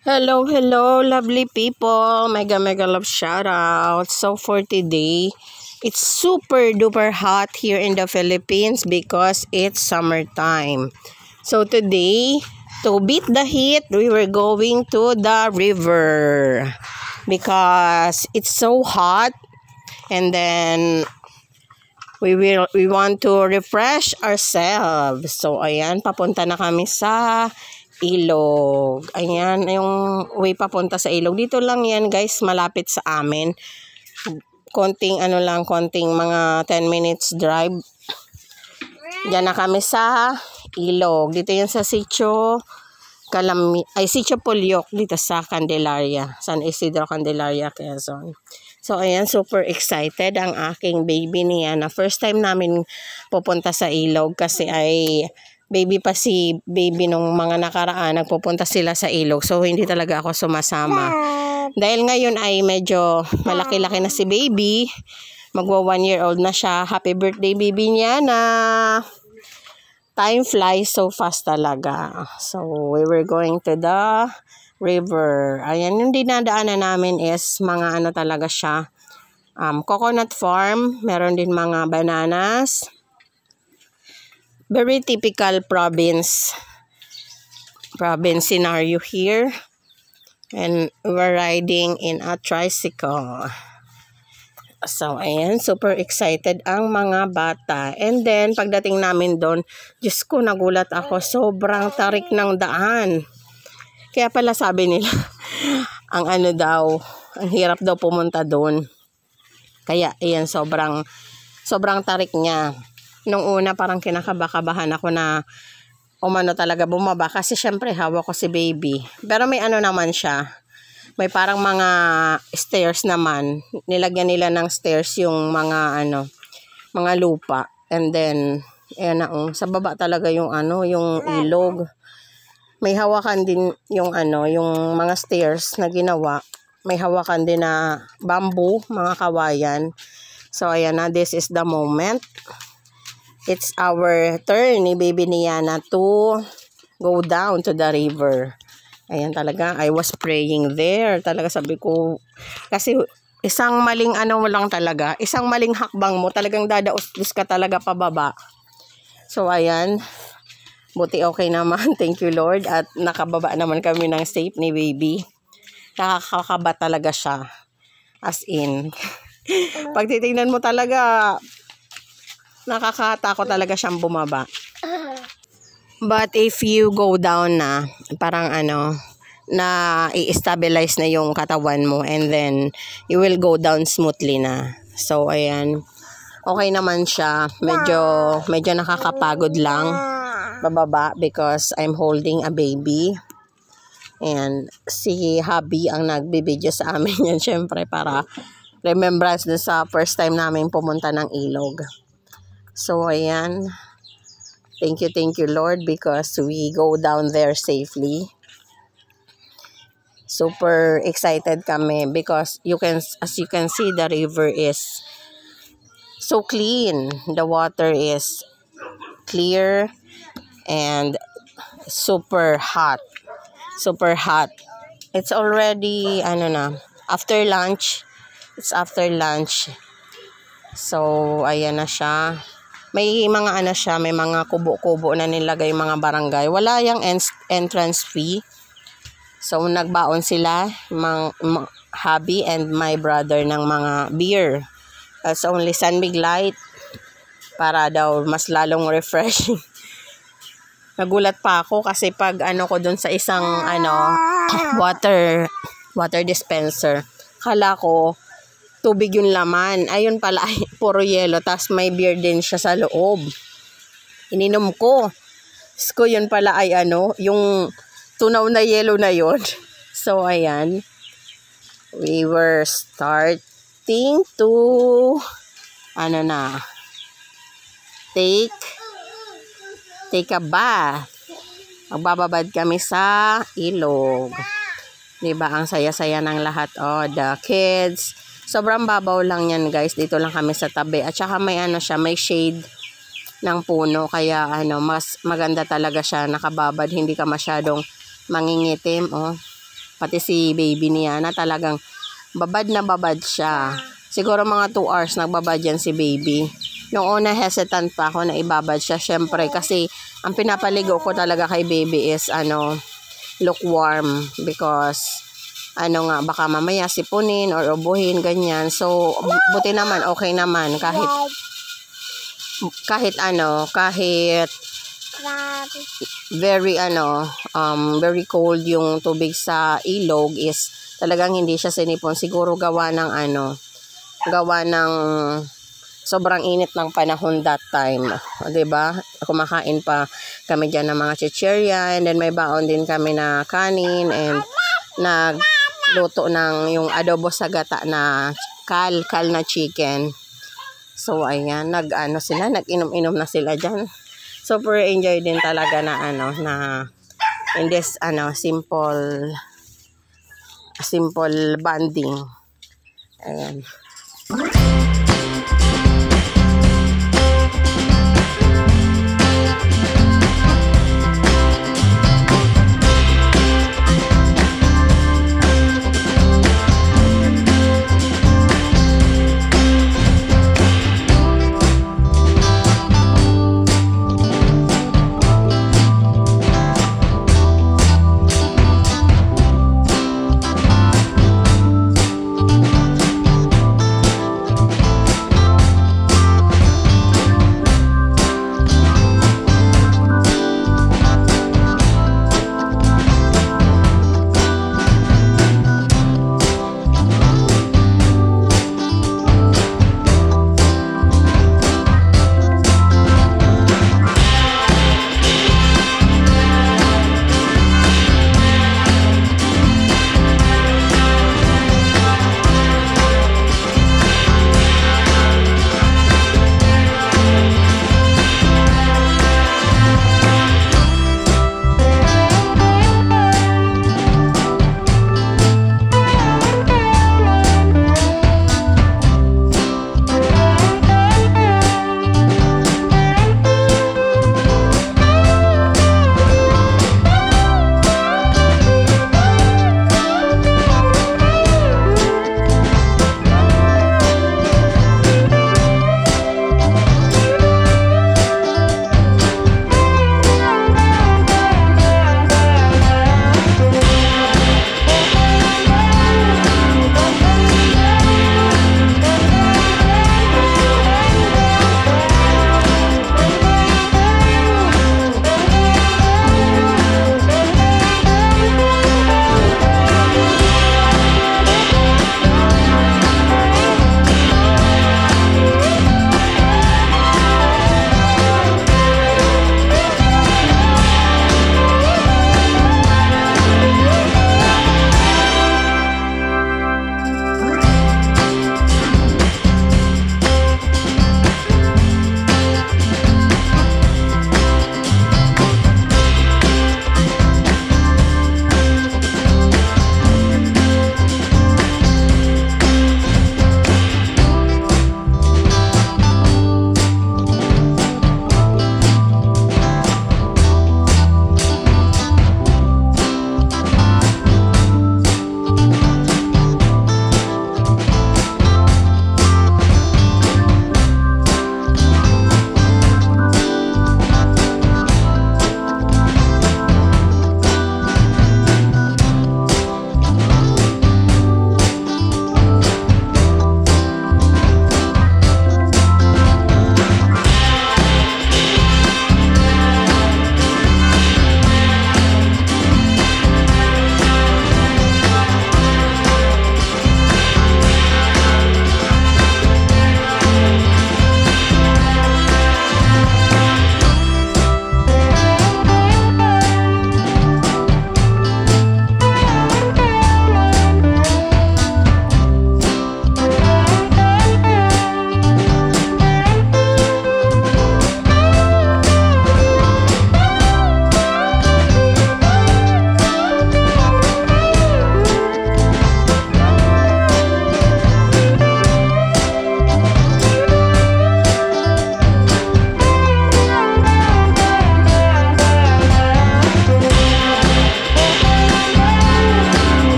Hello, hello, lovely people. Mega, mega love shout out. So for today, it's super duper hot here in the Philippines because it's summertime. So today, to beat the heat, we were going to the river because it's so hot, and then we want to refresh ourselves. So ayan, papunta na kami sa ilog. Ayan, yung way papunta sa ilog. Dito lang yan guys, malapit sa amin. Konting konting mga 10 minutes drive. Diyan na kami sa ilog. Dito yan sa Sitio Sitio Pulyok, dito sa Candelaria. San Isidro, Candelaria, Quezon. So ayan, super excited ang aking baby niya na first time namin pupunta sa ilog kasi ay baby pa si baby nung mga nakaraan, nagpupunta sila sa ilog. So, hindi talaga ako sumasama. Dahil ngayon ay medyo malaki-laki na si baby. Magwa 1-year-old na siya. Happy birthday, baby niya na time flies so fast talaga. So, we were going to the river. Ayan, yung dinadaanan namin is mga talaga siya. Coconut farm. Meron din mga bananas. Very typical province scenario here, and we're riding in a tricycle. So ayan, super excited ang mga bata. And then pagdating namin doon, Diyos ko, nagulat ako, sobrang tarik ng daan. Kaya pala sabi nila ang ang hirap daw pumunta doon. Kaya ayan, sobrang tarik niya. Nung una parang kinakabahan ako na talaga bumaba kasi syempre hawak ko si baby. Pero may naman siya. May parang mga stairs naman. Nilagyan nila ng stairs yung mga mga lupa. And then ayan sa baba talaga yung yung ilog. May hawakan din yung yung mga stairs na ginawa. May hawakan din na bamboo, mga kawayan. So ayan na, this is the moment. It's our turn ni baby ni Yana to go down to the river. Ayan talaga, I was praying there. Talaga sabi ko, kasi isang maling lang talaga, isang maling hakbang mo, talagang dadaos ka talaga pababa. So ayan, buti okay naman, thank you Lord. At nakababa naman kami ng safe ni baby. Nakakakaba talaga siya. As in, pag titingnan mo talaga, nakakatakot talaga siyang bumaba. But if you go down na, parang na i-stabilize na yung katawan mo, and then you will go down smoothly na. So ayan, okay naman siya. Medyo nakakapagod lang bababa because I'm holding a baby. And si hubby ang nagbibideo sa amin yan, syempre para remembrance na sa first time namin pumunta ng ilog. So ayan, thank you Lord because we go down there safely. Super excited kami because as you can see, the river is so clean. The water is clear and super hot. Super hot. It's already after lunch. It's after lunch. So ayan na siya. May mga may mga kubo-kubo na nilagay mga barangay. Wala yung entrance fee. So nagbaon sila, hubby and my brother, ng mga beer. That's only San Light para daw mas lalong refreshing. Nagulat pa ako kasi pag ko dun sa isang water dispenser, kala ko tubig yung laman. Ayun pala, ay puro yelo. Tapos may beer din siya sa loob. Ininom ko. So, yun pala ay yung tunaw na yelo na yun. So, ayan. We were starting to take a bath. Magbababad kami sa ilog. Diba? Ang saya-saya ng lahat. Oh, the kids. Sobrang babaw lang yan guys. Dito lang kami sa tabi. At saka may may shade ng puno. Kaya mas maganda talaga siya nakababad. Hindi ka masyadong mangingitim. Oh. Pati si baby niya na talagang babad na babad siya. Siguro mga 2 hours nagbabad yan si baby. Noong una hesitant pa ako na ibabad siya. Syempre kasi ang pinapaligo ko talaga kay baby is lukewarm. Because nga baka mamaya sipunin or ubuhin ganyan. So buti naman okay naman kahit very very cold yung tubig sa ilog is talagang hindi siya sinipon. Siguro gawa ng sobrang init ng panahon that time. 'Di ba? Kumakain pa kami diyan ng mga chichirya, and then may baon din kami na kanin, and nagluto ng yung adobo sa gata na kal na chicken. So ayan, nag-inom-inom na sila diyan. Super enjoy din talaga na na in this simple bonding. Ayan.